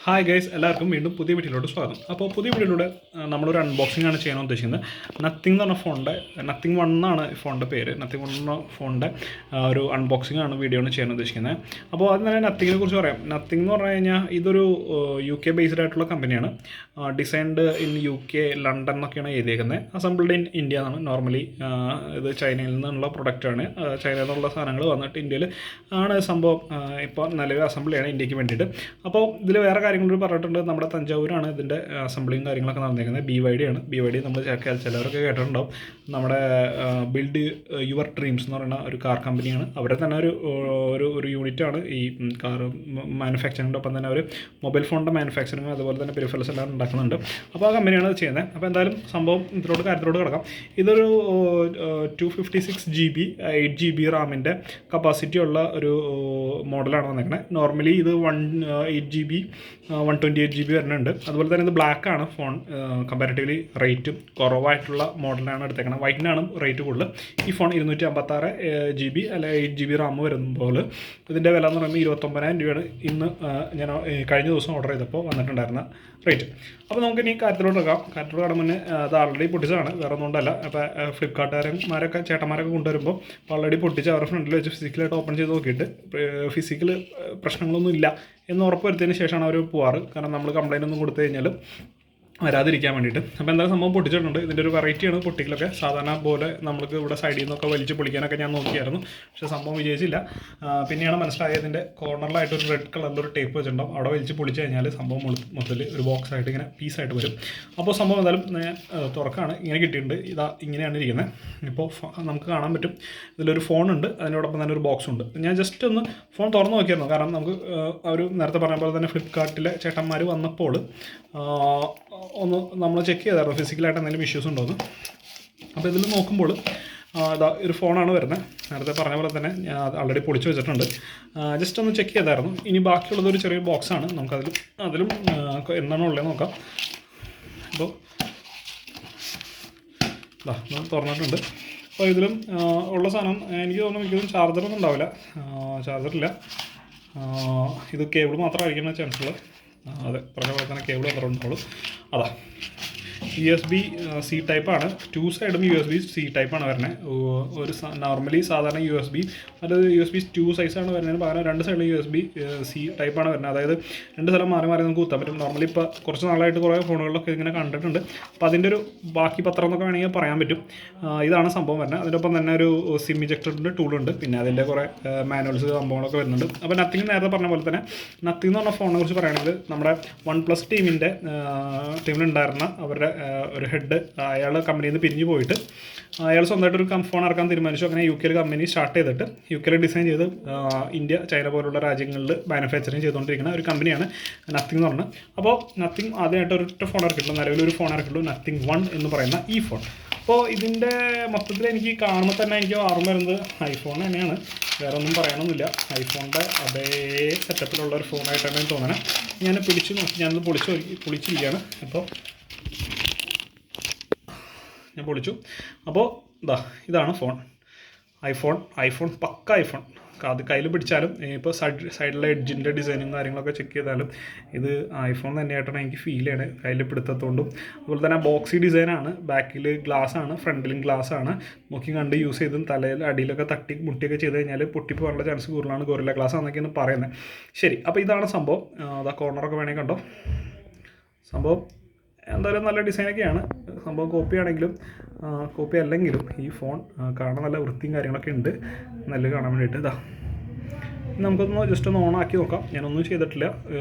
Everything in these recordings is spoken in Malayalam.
ഹായ് ഗൈസ്, എല്ലാവർക്കും വീണ്ടും പുതിയ വീഡിയോയിലോട്ട് സ്വാഗതം. അപ്പോൾ പുതിയ വീഡിയോയിലൂടെ നമ്മളൊരു അൺബോക്സിംഗ് ആണ് ചെയ്യാൻ ഉദ്ദേശിക്കുന്നത്. നത്തിങ് എന്ന് പറഞ്ഞ ഫോണിൻ്റെ നത്തിങ് വൺ എന്നാണ് ഫോണിൻ്റെ പേര്. നത്തിങ് വൺ എന്ന ഫോണിൻ്റെ ഒരു അൺബോക്സിംഗ് ആണ് വീഡിയോ ആണ് ചെയ്യാൻ ഉദ്ദേശിക്കുന്നത്. അപ്പോൾ ആദ്യം തന്നെ നത്തിങ്ങിനെ കുറിച്ച് പറയാം. നത്തിങ് എന്ന് പറഞ്ഞു കഴിഞ്ഞാൽ ഇതൊരു UK ബേസ്ഡ് ആയിട്ടുള്ള കമ്പനിയാണ്. ഡിസൈൻഡ് ഇൻ UK, ലണ്ടൻ എന്നൊക്കെയാണ് എഴുതിയേക്കുന്നത്. അസംബിൾഡ് ഇൻ ഇന്ത്യ എന്നാണ്. നോർമലി ഇത് ചൈനയിൽ നിന്നുള്ള പ്രൊഡക്റ്റാണ്. ചൈനയിൽ നിന്നുള്ള സാധനങ്ങൾ വന്നിട്ട് ഇന്ത്യയിൽ ആണ് സംഭവം ഇപ്പോൾ നിലവിൽ അസംബിൾ ചെയ്യണം ഇന്ത്യക്ക് വേണ്ടിയിട്ട്. അപ്പോൾ ഇതിൽ വേറെ കാര്യങ്ങൾ പറഞ്ഞിട്ടുണ്ട്. നമ്മുടെ തഞ്ചാവൂരാണ് ഇതിൻ്റെ അസംബ്ലിയും കാര്യങ്ങളൊക്കെ നടന്നിരിക്കുന്നത്. BYD ആണ്. BYD നമ്മൾ ചിലവരൊക്കെ കേട്ടിട്ടുണ്ടാവും. നമ്മുടെ ബിൽഡ് യുവർ ഡ്രീംസ് എന്ന് പറയുന്ന ഒരു കാർ കമ്പനിയാണ്. അവരെ തന്നെ ഒരു യൂണിറ്റാണ് ഈ കാർ മാനുഫാക്ചറിങ്ങിൻ്റെ ഒപ്പം തന്നെ അവർ മൊബൈൽ ഫോണിൻ്റെ മാനുഫാക്ചറിങ് അതുപോലെ തന്നെ പെരിഫറൽസ് എല്ലാം ഉണ്ടാക്കുന്നുണ്ട്. അപ്പോൾ ആ കമ്പനിയാണ് ഇത് ചെയ്യുന്നത്. അപ്പോൾ എന്തായാലും സംഭവം കാര്യത്തിലോട്ട് കിടക്കാം. ഇതൊരു 256 GB 8 GB റാമിൻ്റെ കപ്പാസിറ്റി ഉള്ള ഒരു മോഡലാണ് വന്നിരിക്കുന്നത്. നോർമലി ഇത് 8 GB 128 GB വരുന്നുണ്ട്. അതുപോലെ തന്നെ ഇത് ബ്ലാക്ക് ആണ് ഫോൺ. കമ്പാരിറ്റീവ്ലി റേറ്റും കുറവായിട്ടുള്ള മോഡലാണ് എടുത്തേക്കുന്നത്. വൈറ്റിനാണ് റേറ്റ് കൂടുതൽ. ഈ ഫോൺ 256 GB അല്ല 8 GB റാം വരുമ്പോൾ ഇതിൻ്റെ വില എന്ന് പറയുമ്പോൾ 29,000 രൂപയാണ് ഇന്ന് ഞാൻ കഴിഞ്ഞ ദിവസം ഓർഡർ ചെയ്തപ്പോൾ വന്നിട്ടുണ്ടായിരുന്ന റേറ്റ്. അപ്പോൾ നമുക്ക് ഇനി കാര്യത്തിലോട്ട് കടം മുന്നേ അത് ആൾറെഡി പൊട്ടിച്ചതാണ്, വേറെ ഒന്നും കൊണ്ടല്ല. അപ്പോൾ ഫ്ലിപ്കാർട്ടുകാരന്മാരൊക്കെ ചേട്ടന്മാരൊക്കെ കൊണ്ടുവരുമ്പോൾ ഓൾറെഡി പൊട്ടിച്ച് അവരുടെ ഫ്രണ്ടിൽ വെച്ച് ഫിസിക്കലായിട്ട് ഓപ്പൺ ചെയ്ത് നോക്കിയിട്ട് ഫിസിക്കൽ പ്രശ്നങ്ങളൊന്നും ഇല്ല എന്ന് ഉറപ്പ് വരുത്തിയതിന് ശേഷമാണ് അവർ പോവാറ്. കാരണം നമ്മൾ കംപ്ലയിൻ്റ് ഒന്നും കൊടുത്തു കഴിഞ്ഞാൽ വരാതിരിക്കാൻ വേണ്ടിയിട്ട്. അപ്പോൾ എന്തായാലും സംഭവം പൊട്ടിച്ചിട്ടുണ്ട്. ഇതിൻ്റെ ഒരു വെറൈറ്റിയാണ് പൊട്ടിക്കലൊക്കെ. സാധാരണ പോലെ നമുക്ക് ഇവിടെ സൈഡിൽ നിന്നൊക്കെ വലിച്ച് പൊളിക്കാനൊക്കെ ഞാൻ നോക്കിയായിരുന്നു, പക്ഷേ സംഭവം വിജയിച്ചില്ല. പിന്നെയാണ് മനസ്സിലായത് ഇതിൻ്റെ കോർണറിലായിട്ട് ഒരു റെഡ് കളറിലൊരു ടേപ്പ് വെച്ചിട്ടുണ്ടാവും. അവിടെ വലിച്ച് പൊളിച്ച് കഴിഞ്ഞാൽ സംഭവം മൊത്തത്തിൽ ഒരു ബോക്സ് ആയിട്ട് ഇങ്ങനെ പീസായിട്ട് വരും. അപ്പോൾ സംഭവം എന്തായാലും തുറക്കാണ്. ഇങ്ങനെ കിട്ടിയിട്ടുണ്ട്. ഇങ്ങനെയാണ് ഇരിക്കുന്നത്. ഇപ്പോൾ നമുക്ക് കാണാൻ പറ്റും ഇതിലൊരു ഫോണുണ്ട്, അതിനോടൊപ്പം തന്നെ ഒരു ബോക്സ് ഉണ്ട്. ഞാൻ ജസ്റ്റ് ഒന്ന് ഫോൺ തുറന്ന് നോക്കിയായിരുന്നു. കാരണം നമുക്ക് ഒരു നേരത്തെ പറഞ്ഞ പോലെ തന്നെ ഫ്ലിപ്കാർട്ടിലെ ചേട്ടന്മാർ വന്നപ്പോൾ ഒന്ന് നമ്മൾ ചെക്ക് ചെയ്തായിരുന്നു ഫിസിക്കലായിട്ട് എന്തെങ്കിലും ഇഷ്യൂസ് ഉണ്ടോയെന്ന്. അപ്പോൾ ഇതിൽ നോക്കുമ്പോൾ ഇതാ ഒരു ഫോണാണ് വരുന്നത്. നേരത്തെ പറഞ്ഞ പോലെ തന്നെ ഞാൻ ആൾറെഡി പൊളിച്ച് വെച്ചിട്ടുണ്ട്. ജസ്റ്റ് ഒന്ന് ചെക്ക് ചെയ്തായിരുന്നു. ഇനി ബാക്കിയുള്ളത് ഒരു ചെറിയ ബോക്സാണ്. അതിലും എന്താണോ ഉള്ളത് നോക്കാം. അപ്പോൾ ഇതാ തുറന്നിട്ടുണ്ട്. അപ്പോൾ ഇതിലും ഉള്ള സാധനം എനിക്ക് തോന്നുന്നു മിക്കതും ചാർജറൊന്നും ഉണ്ടാവില്ല. ചാർജറില്ല. ഇത് കേബിൾ മാത്രമായിരിക്കുന്ന ചാൻസ് ഉള്ളത്. അതെ, പറഞ്ഞ പോലെ തന്നെ കേബിൾ മാത്രമേ ഉണ്ടാവുള്ളൂ. അതാ USB-C ടൈപ്പാണ്. 2 സൈഡും USB-C ടൈപ്പാണ് വരുന്നത്. ഒരു നോർമലി സാധാരണ അത് USB 2 സൈസാണ് വരുന്നതിന് പകരം 2 സൈഡിലും USB-C ടൈപ്പാണ് വരുന്നത്. അതായത് 2 സ്ഥലം മാറി മാറി നമുക്ക് കുത്താൻ പറ്റും. നോർമലി ഇപ്പോൾ കുറച്ച് നാളായിട്ട് കുറേ ഫോണുകളിലൊക്കെ ഇങ്ങനെ കണ്ടിട്ടുണ്ട്. അപ്പോൾ അതിൻ്റെ ഒരു ബാക്കി പത്രം എന്നൊക്കെ വേണമെങ്കിൽ പറയാൻ പറ്റും. ഇതാണ് സംഭവം വരുന്നത്. അതിനൊപ്പം തന്നെ ഒരു സിം ഇജക്ടറിൻ്റെ ടൂളുണ്ട്. പിന്നെ അതിൻ്റെ കുറേ മാനുവൽസ് സംഭവങ്ങളൊക്കെ വരുന്നുണ്ട്. അപ്പോൾ നത്തിങ് നേരത്തെ പറഞ്ഞ പോലെ തന്നെ നത്തിങ് എന്ന് പറഞ്ഞ ഫോണിനെ കുറിച്ച് പറയുകയാണെങ്കിൽ നമ്മുടെ OnePlus ടീമിലുണ്ടായിരുന്ന അവരുടെ ഒരു ഹെഡ് അയാൾ കമ്പനിയിൽ നിന്ന് പിരിഞ്ഞു പോയിട്ട് അയാൾ സ്വന്തമായിട്ടൊരു ഫോൺ ഇറക്കാൻ തീരുമാനിച്ചു. അങ്ങനെ UK കമ്പനി സ്റ്റാർട്ട് ചെയ്തിട്ട് UK ഡിസൈൻ ചെയ്ത് ഇന്ത്യ, ചൈന പോലുള്ള രാജ്യങ്ങളിൽ മാനുഫാക്ചറിങ് ചെയ്തുകൊണ്ടിരിക്കുന്ന ഒരു കമ്പനിയാണ് നത്തിങ് എന്ന് പറഞ്ഞത്. അപ്പോൾ നത്തിങ് ആദ്യമായിട്ട് ഒരൊറ്റ ഫോൺ ഇറക്കിയിട്ടുള്ളൂ, നിലവിലൊരു ഫോൺ ഇറക്കിയിട്ടുള്ളൂ, നത്തിങ് 1 എന്ന് പറയുന്ന ഈ ഫോൺ. അപ്പോൾ ഇതിൻ്റെ മൊത്തത്തിൽ എനിക്ക് കാണുമ്പോൾ തന്നെ എനിക്ക് ഓർമ്മ വരുന്നത് ഐഫോൺ തന്നെയാണ്. വേറെ ഒന്നും പറയാനൊന്നുമില്ല. ഐഫോണിൻ്റെ അതേ സെറ്റപ്പിലുള്ള ഒരു ഫോണായിട്ടാണ് എനിക്ക് തോന്നുന്നത്. ഞാൻ പിടിച്ച് നോക്കി, ഞാനത് പൊളിച്ചിരിക്കുകയാണ്. അപ്പോൾ ഞാൻ പൊളിച്ചു. അപ്പോൾ ഇതാണ് ഫോൺ. ഐഫോൺ പക്ക ഐഫോൺ. അത് കയ്യിൽ പിടിച്ചാലും ഇപ്പോൾ സൈഡിലെ എഡ്ജിൻ്റെ ഡിസൈനും കാര്യങ്ങളൊക്കെ ചെക്ക് ചെയ്താലും ഇത് ഐഫോൺ തന്നെയായിട്ടാണ് എനിക്ക് ഫീൽ ചെയ്യണത്. കയ്യിൽ പിടുത്തത്തോണ്ടും അതുപോലെ തന്നെ ബോക്സി ഡിസൈനാണ്. ബാക്കിൽ ഗ്ലാസ് ആണ്, ഫ്രണ്ടിലും ഗ്ലാസ് ആണ്. നോക്കി കണ്ട് യൂസ് ചെയ്തും തലയിൽ അടിയിലൊക്കെ തട്ടി മുട്ടിയൊക്കെ ചെയ്ത് കഴിഞ്ഞാൽ പൊട്ടിപ്പോകാനുള്ള ചാൻസ് കൂടുതലാണ്. ഗൊറില്ല ഗ്ലാസ് ആണെന്നൊക്കെയാണ് പറയുന്നത്. ശരി, അപ്പോൾ ഇതാണ് സംഭവം. കോർണറൊക്കെ വേണമെങ്കിൽ കണ്ടോ. സംഭവം എന്തായാലും നല്ല ഡിസൈനൊക്കെയാണ്. സംഭവം കോപ്പി അല്ലെങ്കിലും ഈ ഫോൺ കാണാൻ നല്ല വൃത്തിയും കാര്യങ്ങളൊക്കെ ഉണ്ട്, നല്ല കാണാൻ വേണ്ടിയിട്ട്. നമുക്കൊന്ന് ജസ്റ്റ് ഒന്ന് ഓണാക്കി നോക്കാം. ഞാനൊന്നും ചെയ്തിട്ടില്ല.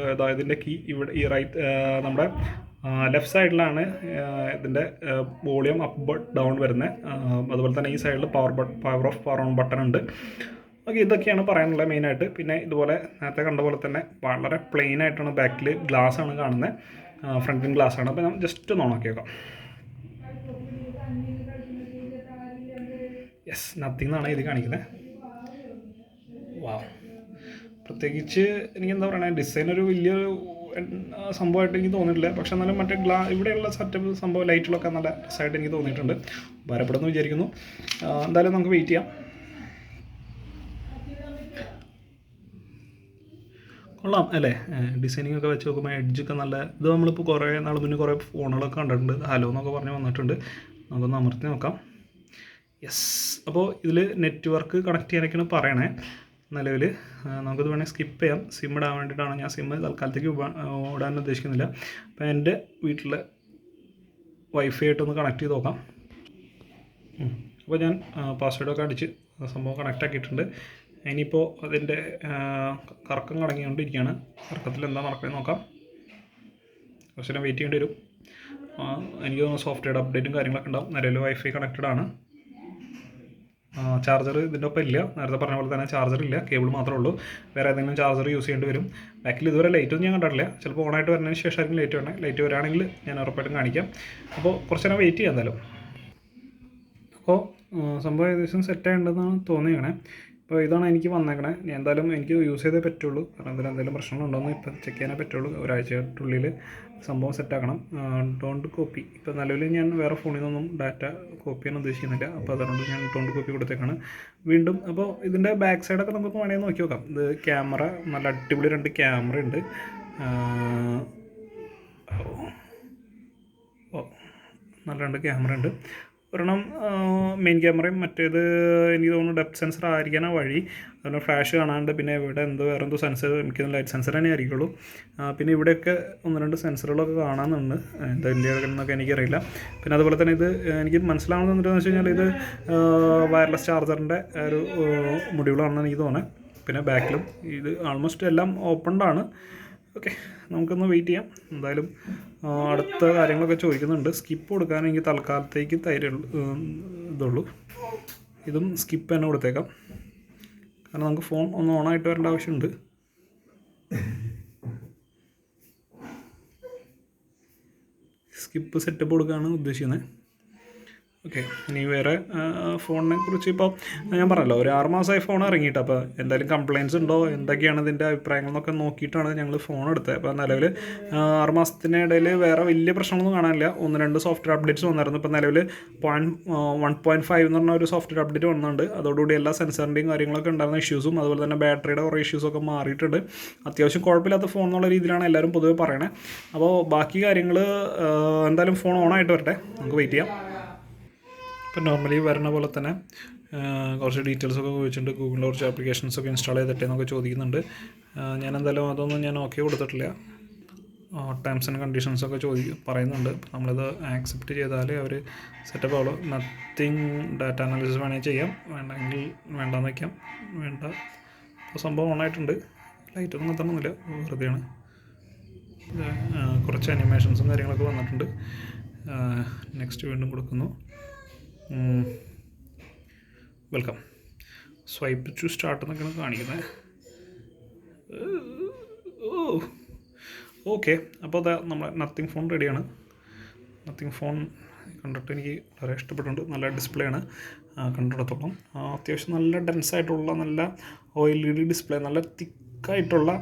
ഇതിൻ്റെ കീ ഇവിടെ ഈ നമ്മുടെ ലെഫ്റ്റ് സൈഡിലാണ് ഇതിൻ്റെ വോളിയം അപ്പ് ഡൗൺ വരുന്നത്. അതുപോലെ തന്നെ ഈ സൈഡിൽ പവർ ഓൺ ബട്ടൺ ഉണ്ട്. ഓക്കെ, ഇതൊക്കെയാണ് പറയാനുള്ളത് മെയിനായിട്ട്. പിന്നെ ഇതുപോലെ നേരത്തെ കണ്ട പോലെ തന്നെ വളരെ പ്ലെയിൻ ആയിട്ടാണ് ബാക്കിൽ ഗ്ലാസ് ആണ് കാണുന്നത്. ഫ്രണ്ടിലും ഗ്ലാസ് ആണ്. അപ്പോൾ ഞാൻ ജസ്റ്റ് ഒന്ന് ഓണാക്കി വെക്കാം. യെസ്, നത്തിങ് എന്നാണ് ഇത് കാണിക്കുന്നത്. വാവ്, പ്രത്യേകിച്ച് എനിക്കെന്താ പറയുക, ഡിസൈൻ ഒരു വലിയൊരു സംഭവമായിട്ട് എനിക്ക് തോന്നിയിട്ടില്ല. പക്ഷേ എന്നാലും മറ്റേ ഇവിടെയുള്ള സെറ്റപ്പ് സംഭവം ലൈറ്റുകളൊക്കെ നല്ല രസമായിട്ട് എനിക്ക് തോന്നിയിട്ടുണ്ട്. ഉപകാരപ്പെടുമെന്ന് വിചാരിക്കുന്നു. എന്തായാലും നമുക്ക് വെയിറ്റ് ചെയ്യാം. കൊള്ളാം അല്ലേ? ഡിസൈനിങ് ഒക്കെ വെച്ച് നോക്കുമ്പോൾ എഡ്ജൊക്കെ നല്ല ഇത് നമ്മളിപ്പോൾ കുറേ നാൾ മുന്നേ കുറേ ഫോണുകളൊക്കെ കണ്ടിട്ടുണ്ട്, ഹലോ എന്നൊക്കെ പറഞ്ഞ് വന്നിട്ടുണ്ട്. നമുക്കൊന്ന് അമർത്തി നോക്കാം. യെസ്. അപ്പോൾ ഇതിൽ നെറ്റ്വർക്ക് കണക്ട് ചെയ്യാനൊക്കെയാണ് പറയണേ. നിലവിൽ നമുക്കിത് വേണമെങ്കിൽ സ്കിപ്പ് ചെയ്യാം. സിം ഇടാൻ വേണ്ടിയിട്ടാണ് ഞാൻ സിം തൽക്കാലത്തേക്ക് ഇടാൻ ഉദ്ദേശിക്കുന്നില്ല. അപ്പോൾ എൻ്റെ വീട്ടിൽ വൈഫൈ ആയിട്ടൊന്ന് കണക്ട് ചെയ്ത് നോക്കാം. അപ്പോൾ ഞാൻ പാസ്വേഡൊക്കെ അടിച്ച് സംഭവം കണക്റ്റ് ആക്കിയിട്ടുണ്ട്. ഇനിയിപ്പോൾ അതിൻ്റെ കറക്കം കടങ്ങിക്കൊണ്ടിരിക്കുകയാണ്. കറക്കത്തിൽ എന്താ നടക്കുന്നത് നോക്കാം. കുറച്ച് നേരം വെയിറ്റ് ചെയ്യേണ്ടി വരും. എനിക്ക് തോന്നുന്നു സോഫ്റ്റ്വെയർ അപ്ഡേറ്റും കാര്യങ്ങളൊക്കെ ഉണ്ടാവും. നിലവിൽ വൈഫൈ കണക്റ്റഡ് ആണ്. ചാർജർ ഇതിൻ്റെ ഒപ്പം ഇല്ല. നേരത്തെ പറഞ്ഞ പോലെ തന്നെ ചാർജർ ഇല്ല, കേബിൾ മാത്രമേ ഉള്ളൂ. വേറെ ഏതെങ്കിലും ചാർജർ യൂസ് ചെയ്യേണ്ടി വരും. ബാക്കിൽ ഇതുവരെ ലൈറ്റൊന്നും ഞാൻ കണ്ടിട്ടില്ല. ചിലപ്പോൾ ഓണായിട്ട് വരുന്നതിന് ശേഷമായിരിക്കും ലൈറ്റ് വേണേ. ലൈറ്റ് വരാണെങ്കിൽ ഞാൻ ഉറപ്പായിട്ടും കാണിക്കാം. അപ്പോൾ കുറച്ച് നേരം വെയിറ്റ് ചെയ്യാം എന്തായാലും. അപ്പോൾ സംഭവം ഏകദേശം സെറ്റായിട്ടുണ്ടെന്നാണ് തോന്നിയേക്കണേ. അപ്പോൾ ഇതാണ് എനിക്ക് വന്നേക്കണേ. ഞാൻ എന്തായാലും എനിക്ക് യൂസ് ചെയ്തേ പറ്റുള്ളൂ. കാരണം ഇതിൽ എന്തെങ്കിലും പ്രശ്നങ്ങളുണ്ടോയെന്ന് ഇപ്പം ചെക്ക് ചെയ്യാനേ പറ്റുള്ളൂ. ഒരാഴ്ചയ്ക്കുള്ളിൽ സംഭവം സെറ്റാക്കണം. Don't copy. ഇപ്പോൾ നിലവിൽ ഞാൻ വേറെ ഫോണിൽ നിന്നൊന്നും ഡാറ്റ കോപ്പി ചെയ്യാൻ ഉദ്ദേശിക്കുന്നില്ല. അപ്പോൾ അതുകൊണ്ട് ഞാൻ ഡോണ്ട് കോപ്പി കൊടുത്തേക്കാണ് വീണ്ടും. അപ്പോൾ ഇതിൻ്റെ ബാക്ക് സൈഡൊക്കെ നമുക്ക് വേണമെങ്കിൽ നോക്കി നോക്കാം. ഇത് ക്യാമറ നല്ല അടിപൊളി 2 ക്യാമറ ഉണ്ട്. നല്ല 2 ക്യാമറ ഉണ്ട്. ഒരെണ്ണം മെയിൻ ക്യാമറയും മറ്റേത് എനിക്ക് തോന്നുന്നു ഡെപ്ത് സെൻസർ ആയിരിക്കാനാണ് വഴി. അതുപോലെ ഫ്ലാഷ് കാണാണ്ട്, പിന്നെ ഇവിടെ വേറെ എന്തോ സെൻസർ, എനിക്ക് ലൈറ്റ് സെൻസർ തന്നെ ആയിരിക്കുള്ളൂ. പിന്നെ ഇവിടെയൊക്കെ 1-2 സെൻസറുകളൊക്കെ കാണാമെന്നുണ്ട്. എന്താ ഇന്ത്യയിലൊക്കെ എനിക്കറിയില്ല. പിന്നെ അതുപോലെ തന്നെ ഇത് എനിക്ക് മനസ്സിലാവുന്നത് എന്താണെന്ന് വെച്ച് കഴിഞ്ഞാൽ ഇത് വയർലെസ് ചാർജറിൻ്റെ ഒരു മൊഡ്യൂളാണെന്ന് എനിക്ക് തോന്നുന്നത്. പിന്നെ ബാക്കിലും ഇത് ആൾമോസ്റ്റ് എല്ലാം ഓപ്പൺഡാണ്. ഓക്കെ, നമുക്കൊന്ന് വെയിറ്റ് ചെയ്യാം. എന്തായാലും അടുത്ത കാര്യങ്ങളൊക്കെ ചോദിക്കുന്നുണ്ട്. സ്കിപ്പ് കൊടുക്കാൻ എനിക്ക് തൽക്കാലത്തേക്ക് ഇതുള്ളൂ. ഇതും സ്കിപ്പ് തന്നെ കൊടുത്തേക്കാം. കാരണം നമുക്ക് ഫോൺ ഒന്ന് ഓണായിട്ട് വരേണ്ട ആവശ്യമുണ്ട്. സ്കിപ്പ് സെറ്റപ്പ് കൊടുക്കാനാണ് ഉദ്ദേശിക്കുന്നത്. ഓക്കെ, ഇനി വേറെ ഫോണിനെ കുറിച്ച് ഇപ്പോൾ ഞാൻ പറഞ്ഞല്ലോ, ഒരു 6 മാസമായി ഫോൺ ഇറങ്ങിയിട്ട്. അപ്പോൾ എന്തായാലും കംപ്ലയിൻറ്റ്സ് ഉണ്ടോ, എന്തൊക്കെയാണ് ഇതിൻ്റെ അഭിപ്രായങ്ങളെന്നൊക്കെ നോക്കിയിട്ടാണ് ഞങ്ങൾ ഫോൺ എടുത്തത്. അപ്പോൾ നിലവിൽ 6 മാസത്തിനിടയിൽ വേറെ വലിയ പ്രശ്നങ്ങളൊന്നും കാണാനില്ല. 1-2 സോഫ്റ്റ്വെയർ അപ്ഡേറ്റ്സ് വന്നായിരുന്നു. ഇപ്പോൾ നിലവിൽ 1.5 എന്ന് പറഞ്ഞ ഒരു സോഫ്റ്റ്വെയർ അപ്ഡേറ്റ് വന്നിട്ടുണ്ട്. അതോടുകൂടി എല്ലാ സെൻസറിൻ്റെയും കാര്യങ്ങളൊക്കെ ഉണ്ടായിരുന്ന ഇഷ്യൂസും അതുപോലെ തന്നെ ബാറ്ററിയുടെ കുറേ ഇഷ്യൂസൊക്കെ മാറിയിട്ടുണ്ട്. അത്യാവശ്യം കുഴപ്പമില്ലാത്ത ഫോൺ എന്നുള്ള രീതിയിലാണ് എല്ലാവരും പൊതുവെ പറയണത്. അപ്പോൾ ബാക്കി കാര്യങ്ങൾ എന്തായാലും ഫോൺ ഓണായിട്ട് വരട്ടെ, നമുക്ക് വെയിറ്റ് ചെയ്യാം. ഇപ്പം നോർമലി വരുന്ന പോലെ തന്നെ കുറച്ച് ഡീറ്റെയിൽസൊക്കെ ചോദിച്ചിട്ടുണ്ട്. ഗൂഗിളിൽ കുറച്ച് ആപ്ലിക്കേഷൻസൊക്കെ ഇൻസ്റ്റാൾ ചെയ്തിട്ടേ എന്നൊക്കെ ചോദിക്കുന്നുണ്ട്. ഞാൻ എന്തായാലും അതൊന്നും ഞാൻ ഓക്കെ കൊടുത്തിട്ടില്ല. ടേംസ് ആൻഡ് കണ്ടീഷൻസൊക്കെ പറയുന്നുണ്ട്. നമ്മളിത് ആക്സെപ്റ്റ് ചെയ്താലേ അവർ സെറ്റപ്പ് ആവുള്ളൂ. നത്തിങ് ഡാറ്റ അനാലിസിസ് വേണമെങ്കിൽ ചെയ്യാം, വേണ്ടെങ്കിൽ വേണ്ടാന്ന് വയ്ക്കാം. വേണ്ട. അപ്പോൾ സംഭവം ഓണായിട്ടുണ്ട്. ലൈറ്റൊന്നും കത്തണമെന്നില്ല, വെറുതെയാണ്. കുറച്ച് അനിമേഷൻസും കാര്യങ്ങളൊക്കെ വന്നിട്ടുണ്ട്. നെക്സ്റ്റ് വീണ്ടും കൊടുക്കുന്നു. വെൽക്കം. സ്വൈപ്പ് ടു സ്റ്റാർട്ട് എന്നൊക്കെയാണ് കാണിക്കുന്നത്. ഓക്കെ, അപ്പോൾ അതാ നമ്മളെ നത്തിങ് ഫോൺ റെഡിയാണ്. നത്തിങ് ഫോൺ കണ്ടിട്ട് എനിക്ക് വളരെ ഇഷ്ടപ്പെട്ടിട്ടുണ്ട്. നല്ല ഡിസ്പ്ലേ ആണ് കണ്ടിടത്തോളം. അത്യാവശ്യം നല്ല ഡെൻസായിട്ടുള്ള നല്ല OLED ഡിസ്പ്ലേ, നല്ല തിക്കായിട്ടുള്ള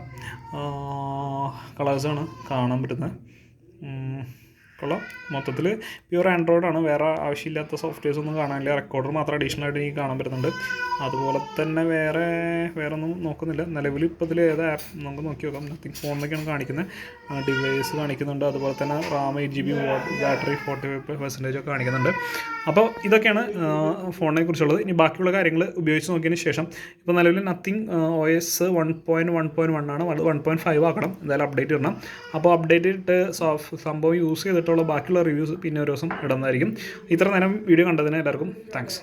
കളേഴ്സാണ് കാണാൻ പറ്റുന്നത്. കൊള്ളാം. മൊത്തത്തിൽ പ്യുവർ ആൻഡ്രോയിഡാണ്. വേറെ ആവശ്യമില്ലാത്ത സോഫ്റ്റ്വെയർസ് ഒന്നും കാണാനില്ല. റെക്കോർഡർ മാത്രം അഡീഷണൽ ആയിട്ട് എനിക്ക് കാണാൻ പറ്റുന്നുണ്ട്. അതുപോലെ തന്നെ വേറെ ഒന്നും നോക്കുന്നില്ല. നിലവിൽ ഇപ്പോൾ ഇതിൽ ഏത് ആപ്പ് നമുക്ക് നോക്കി നോക്കാം. നത്തിങ് ഫോൺ എന്നൊക്കെയാണ് കാണിക്കുന്നത്. ഡിവൈസ് കാണിക്കുന്നുണ്ട്. അതുപോലെ തന്നെ RAM 8GB, ബാറ്ററി 45% ഒക്കെ കാണിക്കുന്നുണ്ട്. അപ്പോൾ ഇതൊക്കെയാണ് ഫോണിനെ കുറിച്ചുള്ളത്. ഇനി ബാക്കിയുള്ള കാര്യങ്ങൾ ഉപയോഗിച്ച് നോക്കിയതിന് ശേഷം ഇപ്പോൾ നിലവിൽ നത്തിങ് OS 1.1.1 ആണ്. 1.5 ആക്കണം. എന്തായാലും അപ്ഡേറ്റ് ഇടണം. അപ്പോൾ അപ്ഡേറ്റ് ഇട്ട് സംഭവം യൂസ് ചെയ്തിട്ടുള്ള ബാക്കിയുള്ള റിവ്യൂസ് പിന്നെ ഒരു ദിവസം ഇടുന്നതായിരിക്കും. ഇത്ര നേരം വീഡിയോ കണ്ടതിന് എല്ലാവർക്കും താങ്ക്സ്.